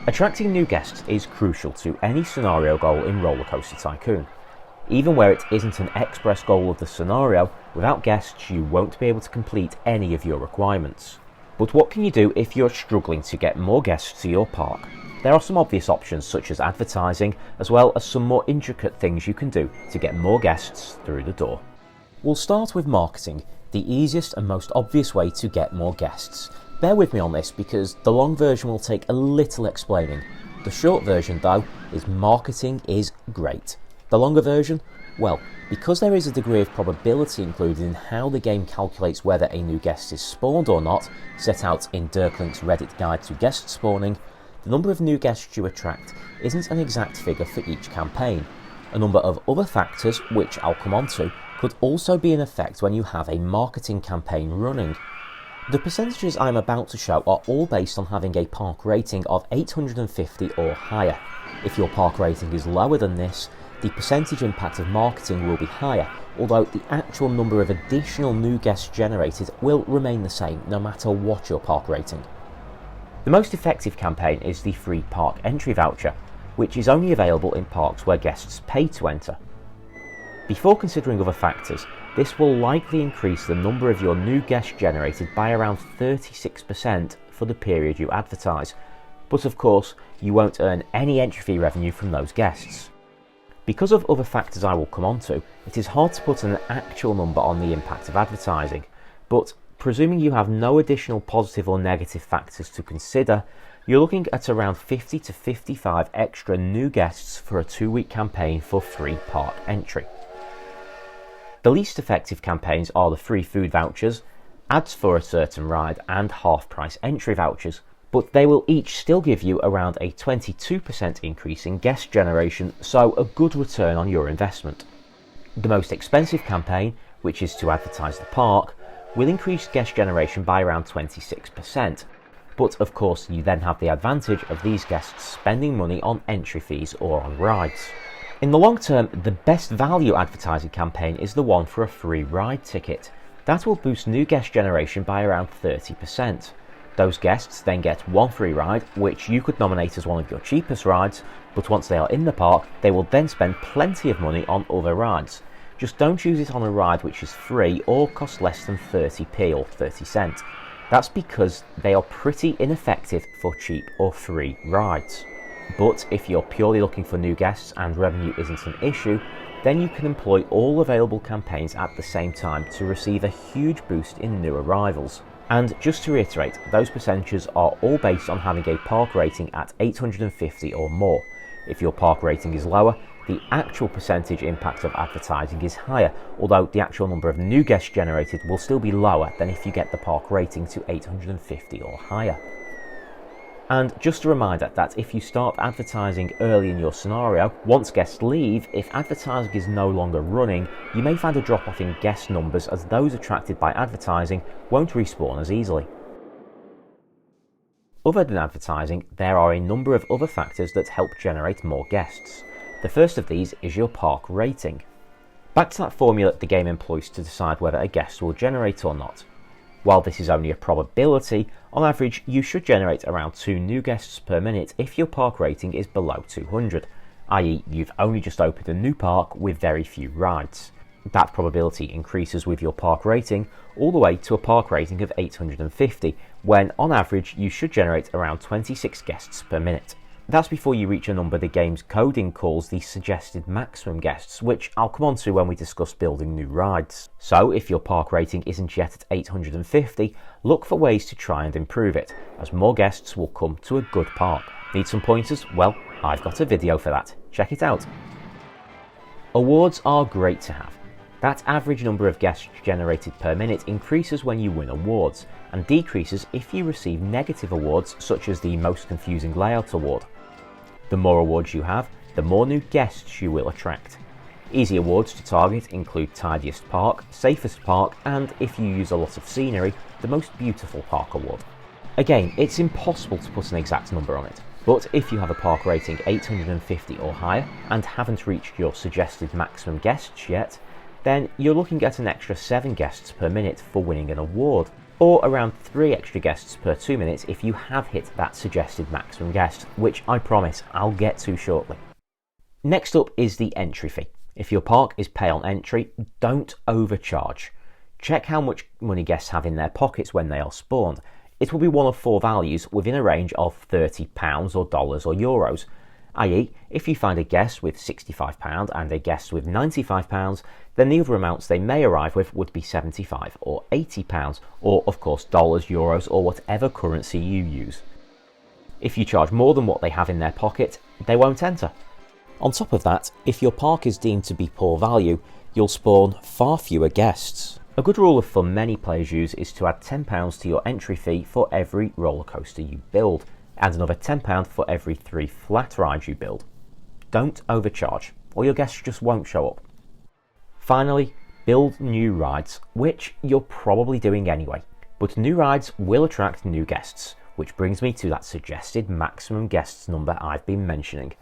Attracting new guests is crucial to any scenario goal in Rollercoaster Tycoon. Even where it isn't an express goal of the scenario, without guests you won't be able to complete any of your requirements. But what can you do if you're struggling to get more guests to your park? There are some obvious options such as advertising, as well as some more intricate things you can do to get more guests through the door. We'll start with marketing, the easiest and most obvious way to get more guests. Bear with me on this because the long version will take a little explaining. The short version though is marketing is great. The longer version? Well, because there is a degree of probability included in how the game calculates whether a new guest is spawned or not, set out in Dirklink's Reddit guide to guest spawning, the number of new guests you attract isn't an exact figure for each campaign. A number of other factors, which I'll come on to, could also be in effect when you have a marketing campaign running. The percentages I'm about to show are all based on having a park rating of 850 or higher. If your park rating is lower than this, the percentage impact of marketing will be higher, although the actual number of additional new guests generated will remain the same no matter what your park rating. The most effective campaign is the free park entry voucher, which is only available in parks where guests pay to enter. Before considering other factors, this will likely increase the number of your new guests generated by around 36% for the period you advertise, but of course you won't earn any entry fee revenue from those guests. Because of other factors I will come on to, it is hard to put an actual number on the impact of advertising, but presuming you have no additional positive or negative factors to consider, you're looking at around 50 to 55 extra new guests for a 2-week campaign for free park entry. The least effective campaigns are the free food vouchers, ads for a certain ride and half-price entry vouchers, but they will each still give you around a 22% increase in guest generation, so a good return on your investment. The most expensive campaign, which is to advertise the park, will increase guest generation by around 26%, but of course you then have the advantage of these guests spending money on entry fees or on rides. In the long term, the best value advertising campaign is the one for a free ride ticket. That will boost new guest generation by around 30%. Those guests then get one free ride, which you could nominate as one of your cheapest rides, but once they are in the park, they will then spend plenty of money on other rides. Just don't use it on a ride which is free or costs less than 30p or 30 cents. That's because they are pretty ineffective for cheap or free rides. But if you're purely looking for new guests and revenue isn't an issue, then you can employ all available campaigns at the same time to receive a huge boost in new arrivals. And just to reiterate, those percentages are all based on having a park rating at 850 or more. If your park rating is lower, the actual percentage impact of advertising is higher, although the actual number of new guests generated will still be lower than if you get the park rating to 850 or higher. And just a reminder that if you start advertising early in your scenario, once guests leave, if advertising is no longer running, you may find a drop off in guest numbers as those attracted by advertising won't respawn as easily. Other than advertising, there are a number of other factors that help generate more guests. The first of these is your park rating. Back to that formula the game employs to decide whether a guest will generate or not. While this is only a probability, on average you should generate around 2 new guests per minute if your park rating is below 200, i.e. you've only just opened a new park with very few rides. That probability increases with your park rating all the way to a park rating of 850, when on average you should generate around 26 guests per minute. That's before you reach a number the game's coding calls the suggested maximum guests, which I'll come on to when we discuss building new rides. So if your park rating isn't yet at 850, look for ways to try and improve it, as more guests will come to a good park. Need some pointers? Well, I've got a video for that. Check it out. Awards are great to have. That average number of guests generated per minute increases when you win awards, and decreases if you receive negative awards such as the Most Confusing Layout Award. The more awards you have, the more new guests you will attract. Easy awards to target include Tidiest Park, Safest Park, and if you use a lot of scenery, the Most Beautiful Park Award. Again, it's impossible to put an exact number on it, but if you have a park rating 850 or higher and haven't reached your suggested maximum guests yet, then you're looking at an extra 7 guests per minute for winning an award. or around 3 extra guests per 2 minutes if you have hit that suggested maximum guest, which I promise I'll get to shortly. Next up is the entry fee. If your park is pay on entry, don't overcharge. Check how much money guests have in their pockets when they are spawned. It will be one of 4 values within a range of £30 or dollars or euros, i.e. if you find a guest with £65 and a guest with £95, then the other amounts they may arrive with would be £75 or £80, or of course dollars, euros, or whatever currency you use. If you charge more than what they have in their pocket, they won't enter. On top of that, if your park is deemed to be poor value, you'll spawn far fewer guests. A good rule of thumb many players use is to add £10 to your entry fee for every roller coaster you build, and another £10 for every 3 flat rides you build. Don't overcharge, or your guests just won't show up. Finally, build new rides, which you're probably doing anyway, but new rides will attract new guests, which brings me to that suggested maximum guests number I've been mentioning.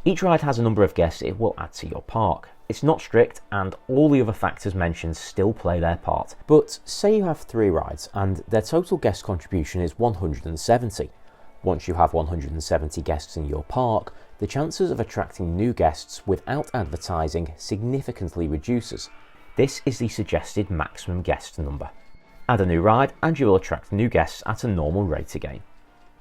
Each ride has a number of guests it will add to your park. It's not strict, and all the other factors mentioned still play their part. But say you have 3 rides and their total guest contribution is 170. Once you have 170 guests in your park, the chances of attracting new guests without advertising significantly reduces. This is the suggested maximum guest number. Add a new ride and you will attract new guests at a normal rate again.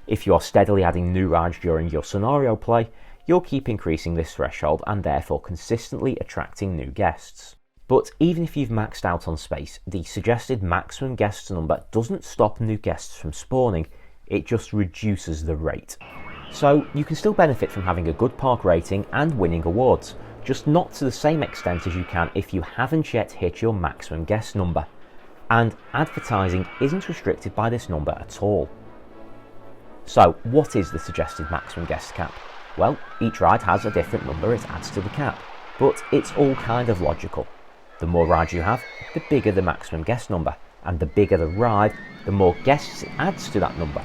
If you are steadily adding new rides during your scenario play, you'll keep increasing this threshold and therefore consistently attracting new guests. But even if you've maxed out on space, the suggested maximum guest number doesn't stop new guests from spawning, it just reduces the rate. So you can still benefit from having a good park rating and winning awards, just not to the same extent as you can if you haven't yet hit your maximum guest number. And advertising isn't restricted by this number at all. So what is the suggested maximum guest cap? Well, each ride has a different number it adds to the cap, but it's all kind of logical. The more rides you have, the bigger the maximum guest number, and the bigger the ride, the more guests it adds to that number.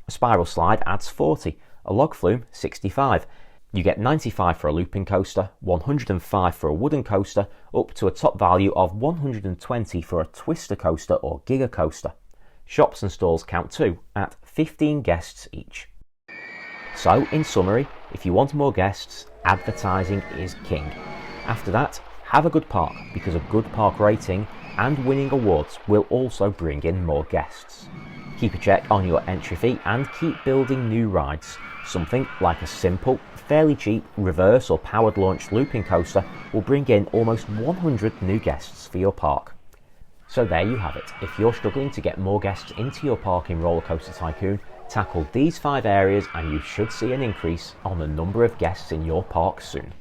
A spiral slide adds 40, a log flume 65. You get 95 for a looping coaster, 105 for a wooden coaster, up to a top value of 120 for a twister coaster or giga coaster. Shops and stalls count too, at 15 guests each. So, in summary, if you want more guests, advertising is king. After that, have a good park, because a good park rating and winning awards will also bring in more guests. Keep a check on your entry fee and keep building new rides. Something like a simple, fairly cheap reverse or powered launch looping coaster will bring in almost 100 new guests for your park. So there you have it. If you're struggling to get more guests into your park in Rollercoaster Tycoon, tackle these 5 areas and you should see an increase on the number of guests in your park soon.